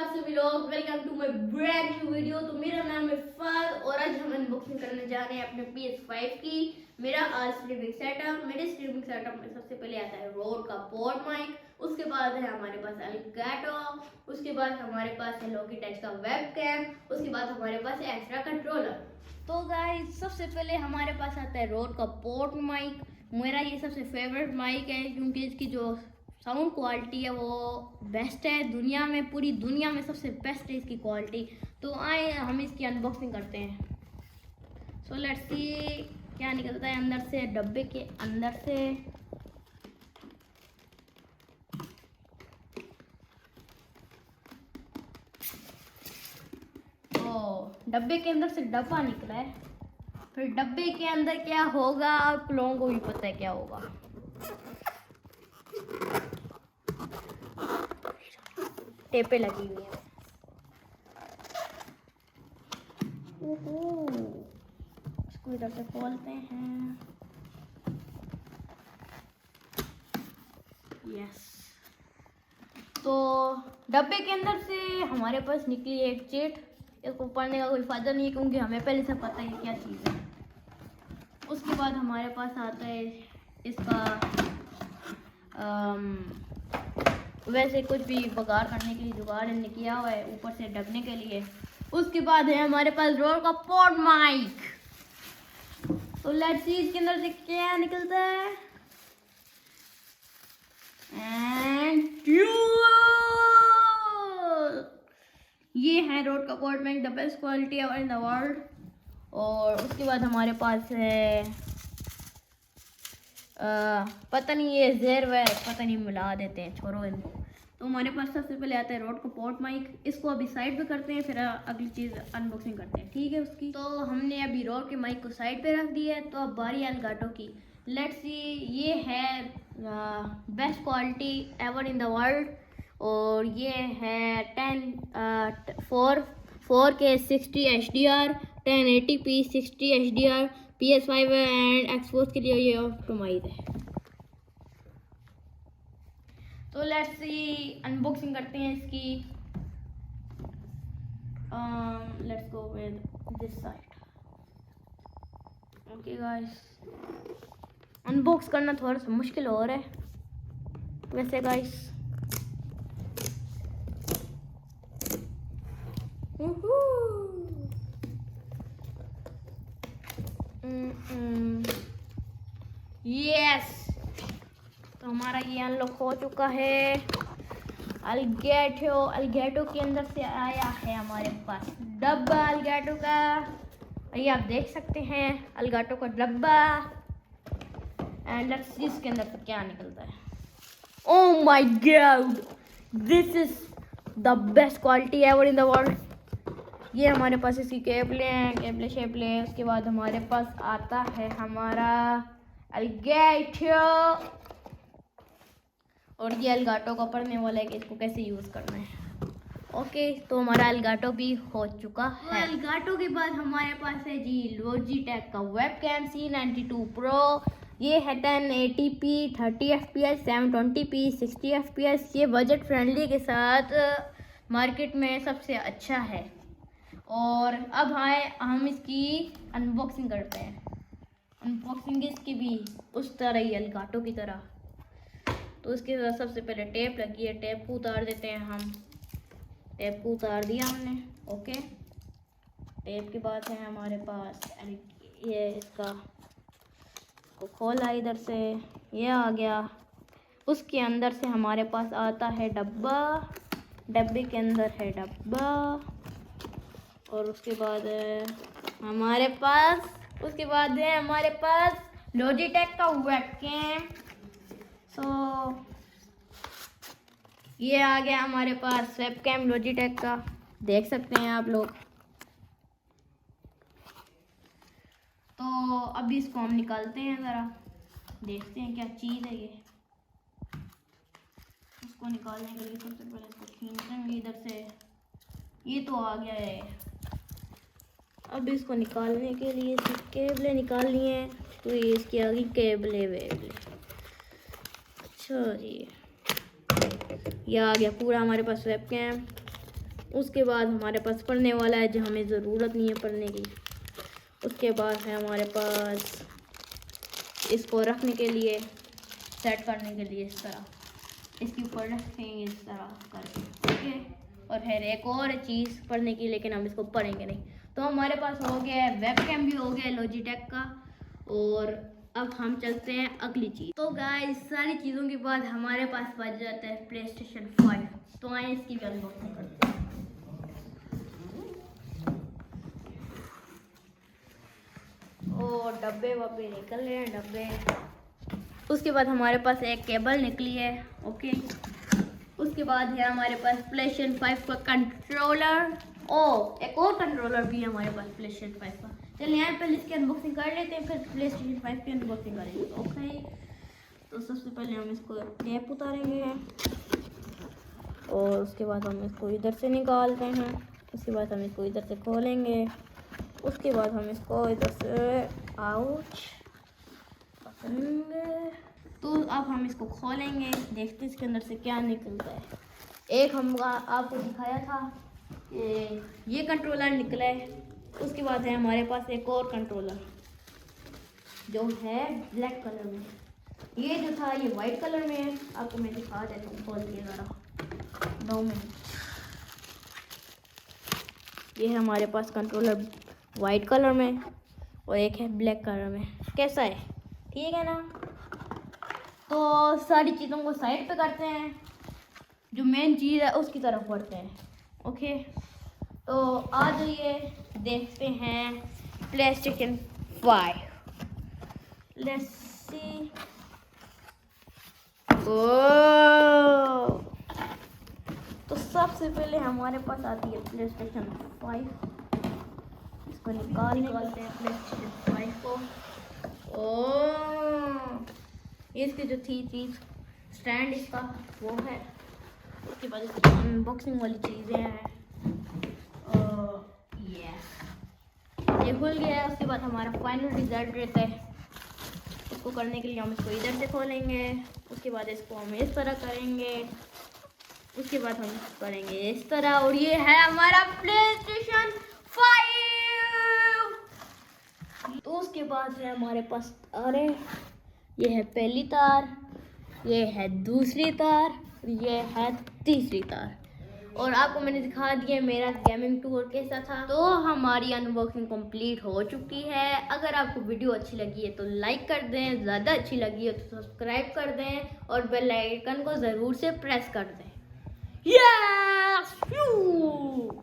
सभी लोग, welcome to my brand new video. तो मेरा नाम है फज और आज हम अनबॉक्सिंग करने जा रहे हैं अपने PS5 की। मेरा आज स्ट्रीमिंग सेटअप। मेरे स्ट्रीमिंग सेटअप में सबसे पहले आता है रोड का पोर्ट माइक, उसके बाद है हमारे पास एलिगेटो, उसके बाद हमारे पास है लॉगिटेक का वेबकैम, उसके बाद हमारे पास है एक्स्ट्रा कंट्रोलर। तो गाइस सबसे पहले हमारे पास आता है रोड का पोर्ट माइक। मेरा ये सबसे फेवरेट माइक है क्योंकि इसकी जो साउंड क्वालिटी है वो बेस्ट है दुनिया में, पूरी दुनिया में सबसे बेस्ट है इसकी क्वालिटी। तो आए हम इसकी अनबॉक्सिंग करते हैं। सो लेट्स सी क्या निकलता है अंदर से, डब्बे के अंदर से। डब्बे के अंदर से डब्बा निकला है, फिर डब्बे के अंदर क्या होगा आप लोगों को भी पता है क्या होगा। टेपें लगी हुई है। इसको इधर से खोलते हैं। यस, तो डब्बे के अंदर से हमारे पास निकली एक चिट। इसको पढ़ने का कोई फायदा नहीं है क्योंकि हमें पहले से पता है क्या चीज़ है। उसके बाद हमारे पास आता है इसका वैसे कुछ भी बगार करने के लिए जुगाड़ इन्हें किया हुआ है ऊपर से ढकने के लिए। उसके बाद है हमारे पास रोड का पोर्ट माइक। तो लेट्स सी इसके अंदर से क्या निकलता है। एंड ये है रोड का port mic, the best quality ever in the world. और उसके बाद हमारे पास है पता नहीं ये ज़ेर वे पता नहीं मिला देते हैं, छोड़ो इनको। तो हमारे पास सबसे पहले आता है रोड का पोर्ट माइक। इसको अभी साइड पे करते हैं, फिर अगली चीज़ अनबॉक्सिंग करते हैं, ठीक है उसकी। तो हमने अभी रोड के माइक को साइड पे रख दिया है, तो अब बारी एलिगेटो की। लेट्स सी, ये है best quality ever in the world और ये है 4K 60 HDR 1080p 60 HDR PS5 and expose के लिए ये ऑप्टिमाइज है। तो लेट्स सी अनबॉक्सिंग करते हैं इसकी। Let's go with this side. Okay guys, unbox करना थोड़ा सा मुश्किल हो रहा है वैसे गाइस। यस, तो हमारा ये अनलॉक हो चुका है। एलिगेटो के अंदर से आया है हमारे पास डब्बा एलिगेटो का। ये आप देख सकते हैं एलिगेटो का डब्बा। एंड लेट्स सी इसके अंदर से क्या निकलता है। Oh my God, this is the best quality ever in the world. ये हमारे पास इसकी केबलें हैं, केबलें शेबलें। उसके बाद हमारे पास आता है हमारा एलिगेटो और ये एलिगेटो का पढ़ने वाला है कि इसको कैसे यूज़ करना है। ओके, तो हमारा एलिगेटो भी हो चुका है। एलिगेटो के बाद हमारे पास है जी लॉजिटेक का वेबकैम C92 Pro। ये है 1080p 30fps 720p 60fps। ये बजट फ्रेंडली के साथ मार्केट में सबसे अच्छा है। और अब हम इसकी अनबॉक्सिंग करते हैं। अनबॉक्सिंग इसकी भी उस तरह ही एलिगेटो की तरह। तो उसके साथ सबसे पहले टेप लगी है, टेप को उतार देते हैं हम। टेप को उतार दिया हमने। ओके, टेप के बाद है हमारे पास ये इसका को खोला इधर से, ये आ गया। उसके अंदर से हमारे पास आता है डब्बा, डब्बे के अंदर है डब्बा। और उसके बाद हमारे पास लॉजिटेक का वेबकैम। सो ये आ गया हमारे पास वेबकैम लॉजिटेक का, देख सकते हैं आप लोग। तो अभी इसको हम निकालते हैं, ज़रा देखते हैं क्या चीज़ है ये। इसको निकालने के लिए सबसे पहले इसको खींचेंगे इधर से। ये तो आ गया है। अब इसको निकालने के लिए इसकी केबलें निकालनी है, तो ये इसकी आ गई केबलें वेबलें। अच्छा जी, ये आ गया पूरा हमारे पास वेबकैम। उसके बाद हमारे पास पढ़ने वाला है जो हमें ज़रूरत नहीं है पढ़ने की। उसके बाद है हमारे पास इसको रखने के लिए, सेट करने के लिए इस तरह, इसके ऊपर रखेंगे इस तरह करके, ठीक है। और है एक और चीज़ पढ़ने की, लेकिन हम इसको पढ़ेंगे नहीं। तो हमारे पास हो गया है वेबकैम भी हो गया लॉजिटेक का। और अब हम चलते हैं अगली चीज़। तो गाइस सारी चीज़ों के बाद हमारे पास बच जाता है PlayStation 5। तो आए इसकी भी अनबॉक्सिंग करते हैं। और डब्बे वब्बे निकल रहे हैं डब्बे। उसके बाद हमारे पास एक केबल निकली है, ओके। उसके बाद है हमारे पास PlayStation 5 का कंट्रोलर। एक और कंट्रोलर भी है हमारे पास PlayStation 5 का। चलिए यहाँ पहले इसकी अनबॉक्सिंग कर लेते हैं, फिर PlayStation 5 की अनबॉक्सिंग करेंगे, ओके। तो सबसे पहले हम इसको टेप उतारेंगे और उसके बाद हम इसको इधर से निकालते हैं। उसके बाद हम इसको इधर से खोलेंगे। उसके बाद हम इसको इधर से आउच पकड़ेंगे। तो अब हम इसको खोलेंगे, देखते हैं इसके अंदर से क्या निकलता है। एक हम आपको दिखाया था कि ये कंट्रोलर निकला है। उसके बाद है हमारे पास एक और कंट्रोलर जो है ब्लैक कलर में। ये जो था ये वाइट कलर में है, आपको मैं दिखा देता हूँ खोल के ज़रा 2 मिनट। ये है हमारे पास कंट्रोलर वाइट कलर में और एक है ब्लैक कलर में। कैसा है, ठीक है ना। तो सारी चीज़ों को साइड पे करते हैं, जो मेन चीज़ है उसकी तरफ बढ़ते हैं, ओके। तो आ जाइए देखते हैं PlayStation 5। Let's see. तो सबसे पहले हमारे पास आती है PlayStation 5। इसको निकालते हैं PlayStation 5 को। इसकी जो थी चीज़ स्टैंड इसका वो है। उसके बाद इसकी अनबॉक्सिंग वाली चीज़ें हैं। ये खुल गया है। उसके बाद हमारा फाइनल रिजल्ट रहता है। इसको करने के लिए हम इसको इधर से खोलेंगे। उसके बाद इसको हम इस तरह करेंगे। उसके बाद हम करेंगे इस तरह। और ये है हमारा PlayStation 5। तो उसके बाद है हमारे पास तारे। ये है पहली तार, ये है दूसरी तार, ये है तीसरी तार। और आपको मैंने दिखा दिया मेरा गेमिंग टूर कैसा था। तो हमारी अनबॉक्सिंग कंप्लीट हो चुकी है। अगर आपको वीडियो अच्छी लगी है तो लाइक कर दें, ज़्यादा अच्छी लगी है तो सब्सक्राइब कर दें और बेल आइकन को ज़रूर से प्रेस कर दें।